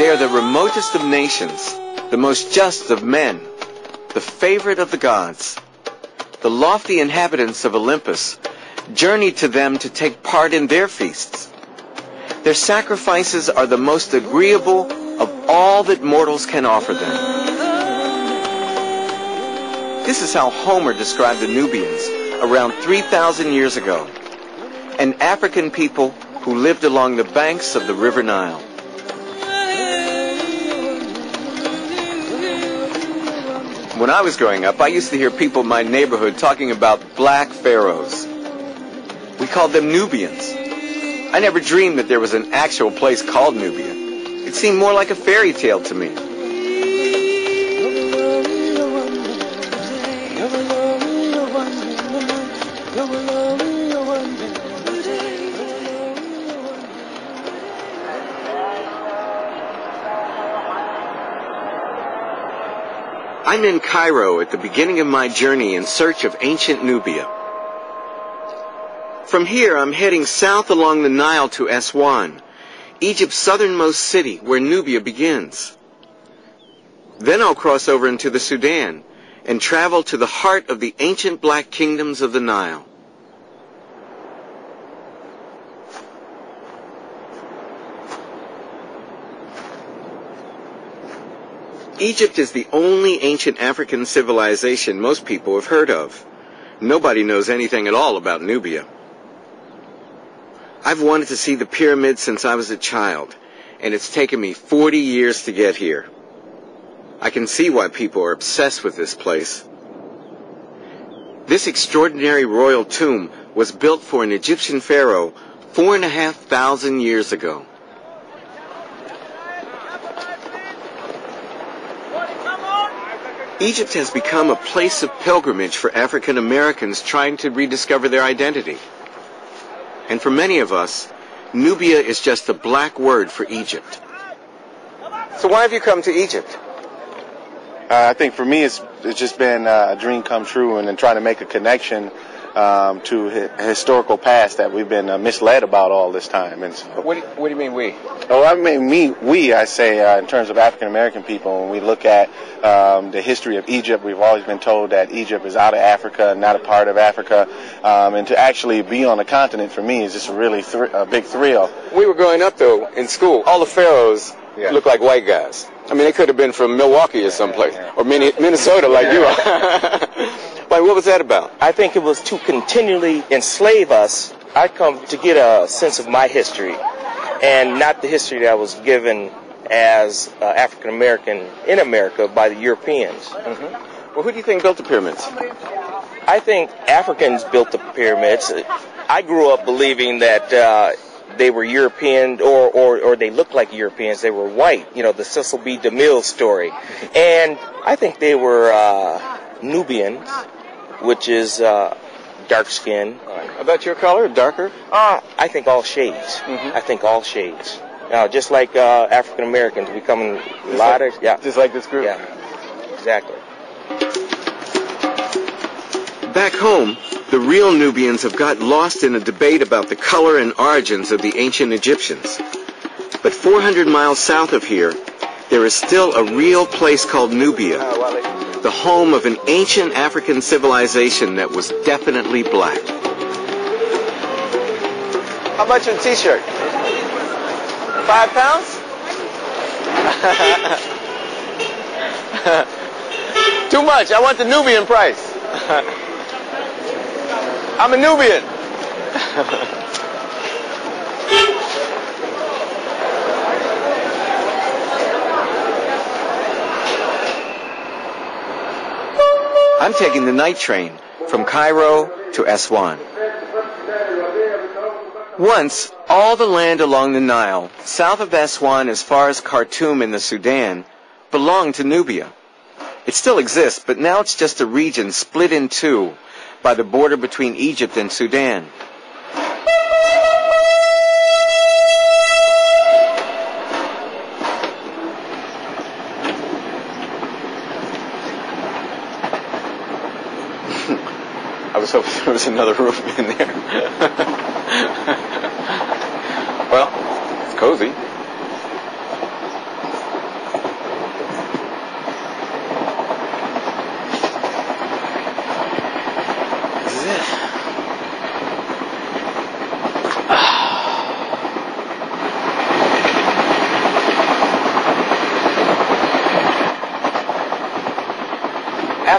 They are the remotest of nations, the most just of men, the favorite of the gods. The lofty inhabitants of Olympus journeyed to them to take part in their feasts. Their sacrifices are the most agreeable of all that mortals can offer them. This is how Homer described the Nubians around 3,000 years ago, an African people who lived along the banks of the River Nile. When I was growing up, I used to hear people in my neighborhood talking about black pharaohs. We called them Nubians. I never dreamed that there was an actual place called Nubia. It seemed more like a fairy tale to me. I'm in Cairo at the beginning of my journey in search of ancient Nubia. From here, I'm heading south along the Nile to Aswan, Egypt's southernmost city where Nubia begins. Then I'll cross over into the Sudan and travel to the heart of the ancient black kingdoms of the Nile. Egypt is the only ancient African civilization most people have heard of. Nobody knows anything at all about Nubia. I've wanted to see the pyramids since I was a child, and it's taken me 40 years to get here. I can see why people are obsessed with this place. This extraordinary royal tomb was built for an Egyptian pharaoh 4,500 years ago. Egypt has become a place of pilgrimage for African Americans trying to rediscover their identity. And for many of us, Nubia is just a black word for Egypt. So why have you come to Egypt? I think for me it's just been a dream come true, and then trying to make a connection to a historical past that we've been misled about all this time. And so, what do you mean we? Oh, I mean I say in terms of African American people, when we look at the history of Egypt, we've always been told that Egypt is out of Africa, not a part of Africa, and to actually be on the continent for me is just a really a big thrill. We were growing up though in school, all the pharaohs looked like white guys. I mean, they could have been from Milwaukee or someplace, or Minnesota like you are. Like, what was that about? I think it was to continually enslave us. I come to get a sense of my history, and not the history that I was given as African American in America by the Europeans. Mm-hmm. Well, who do you think built the pyramids? I think Africans built the pyramids. I grew up believing that they were European, or they looked like Europeans. They were white. You know, the Cecil B. DeMille story. And I think they were Nubians, which is dark skin. About your color, darker? I think all shades. Mm-hmm. I think all shades. Just like African Americans becoming lighter. Yeah. Just like this group? Yeah, exactly. Back home, the real Nubians have got lost in a debate about the color and origins of the ancient Egyptians. But 400 miles south of here, there is still a real place called Nubia, the home of an ancient African civilization that was definitely black. How much a t-shirt? 5 pounds? Too much. I want the Nubian price. I'm a Nubian. I'm taking the night train from Cairo to Aswan. Once, all the land along the Nile, south of Aswan as far as Khartoum in the Sudan, belonged to Nubia. It still exists, but now it's just a region split in two by the border between Egypt and Sudan. I was hoping there was another room in there. Well, it's cozy.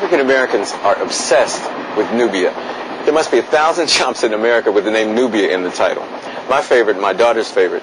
African Americans are obsessed with Nubia. There must be 1,000 shops in America with the name Nubia in the title. My favorite, my daughter's favorite,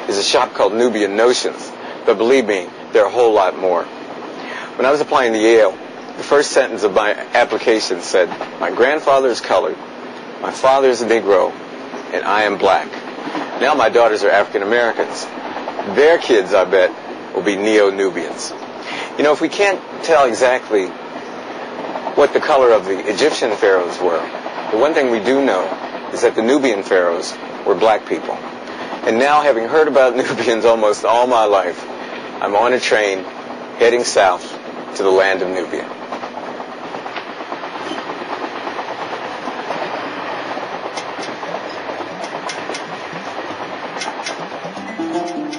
is a shop called Nubian Notions. But believe me, there are a whole lot more. When I was applying to Yale, the first sentence of my application said, my grandfather is colored, my father is a Negro, and I am black. Now my daughters are African Americans. Their kids, I bet, will be Neo-Nubians. You know, if we can't tell exactly what the color of the Egyptian pharaohs were, the one thing we do know is that the Nubian pharaohs were black people. And now, having heard about Nubians almost all my life, I'm on a train heading south to the land of Nubia.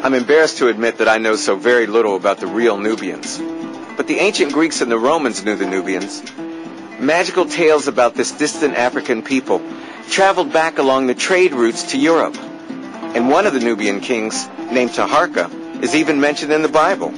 I'm embarrassed to admit that I know so very little about the real Nubians. But the ancient Greeks and the Romans knew the Nubians. Magical tales about this distant African people traveled back along the trade routes to Europe. And one of the Nubian kings, named Taharka, is even mentioned in the Bible.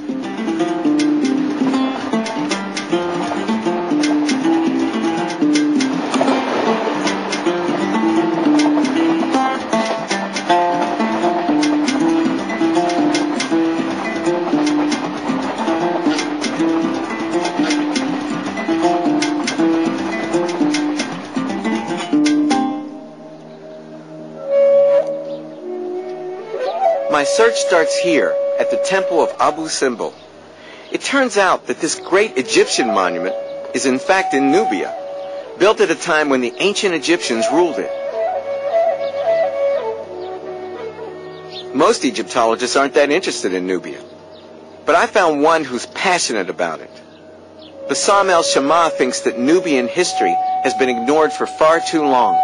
My search starts here at the temple of Abu Simbel. It turns out that this great Egyptian monument is in fact in Nubia, built at a time when the ancient Egyptians ruled it. Most Egyptologists aren't that interested in Nubia, but I found one who's passionate about it. Bassam el-Shama thinks that Nubian history has been ignored for far too long.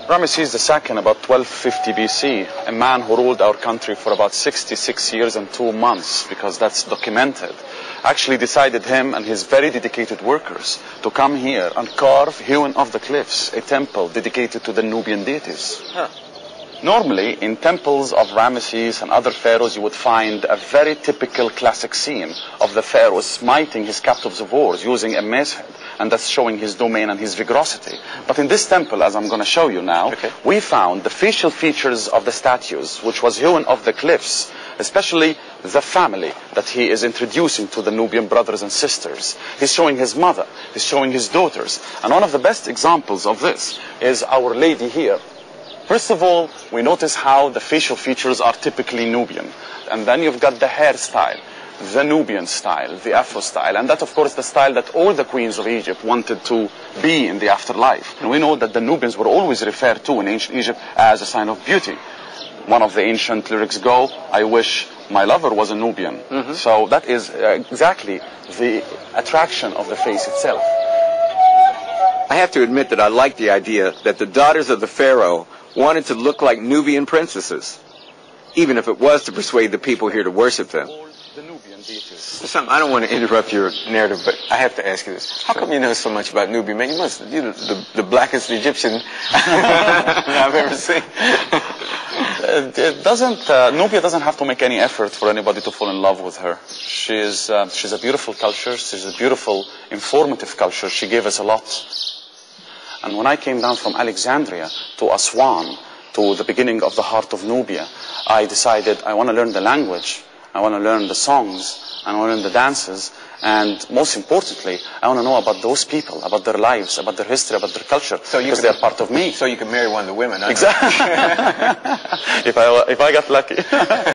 Ramesses II, about 1250 BC, a man who ruled our country for about 66 years and 2 months, because that's documented, actually decided him and his very dedicated workers to come here and carve, hewn off the cliffs, a temple dedicated to the Nubian deities. Huh. Normally, in temples of Ramesses and other pharaohs, you would find a very typical classic scene of the pharaoh smiting his captives of war using a mace head, and that's showing his domain and his vigorosity. But in this temple, as I'm going to show you now, we found the facial features of the statues, which was hewn off the cliffs, especially the family that he is introducing to the Nubian brothers and sisters. He's showing his mother, he's showing his daughters. And one of the best examples of this is Our Lady here. First of all, we notice how the facial features are typically Nubian. And then you've got the hairstyle, the Nubian style, the Afro style. And that, of course, the style that all the queens of Egypt wanted to be in the afterlife. And we know that the Nubians were always referred to in ancient Egypt as a sign of beauty. One of the ancient lyrics go, I wish my lover was a Nubian. So that is exactly the attraction of the face itself. I have to admit that I like the idea that the daughters of the pharaoh wanted to look like Nubian princesses, even if it was to persuade the people here to worship them. I don't want to interrupt your narrative, but I have to ask you this. How come you know so much about Nubia, man? You must be the blackest Egyptian I've ever seen. Nubia doesn't have to make any effort for anybody to fall in love with her. She's a beautiful culture. She's a beautiful, informative culture. She gave us a lot. And when I came down from Alexandria to Aswan, to the beginning of the heart of Nubia, I decided I want to learn the language, I want to learn the songs, I want to learn the dances, and most importantly, I want to know about those people, about their lives, about their history, about their culture, because they're part of me. So you can marry one of the women. Exactly. If I got lucky.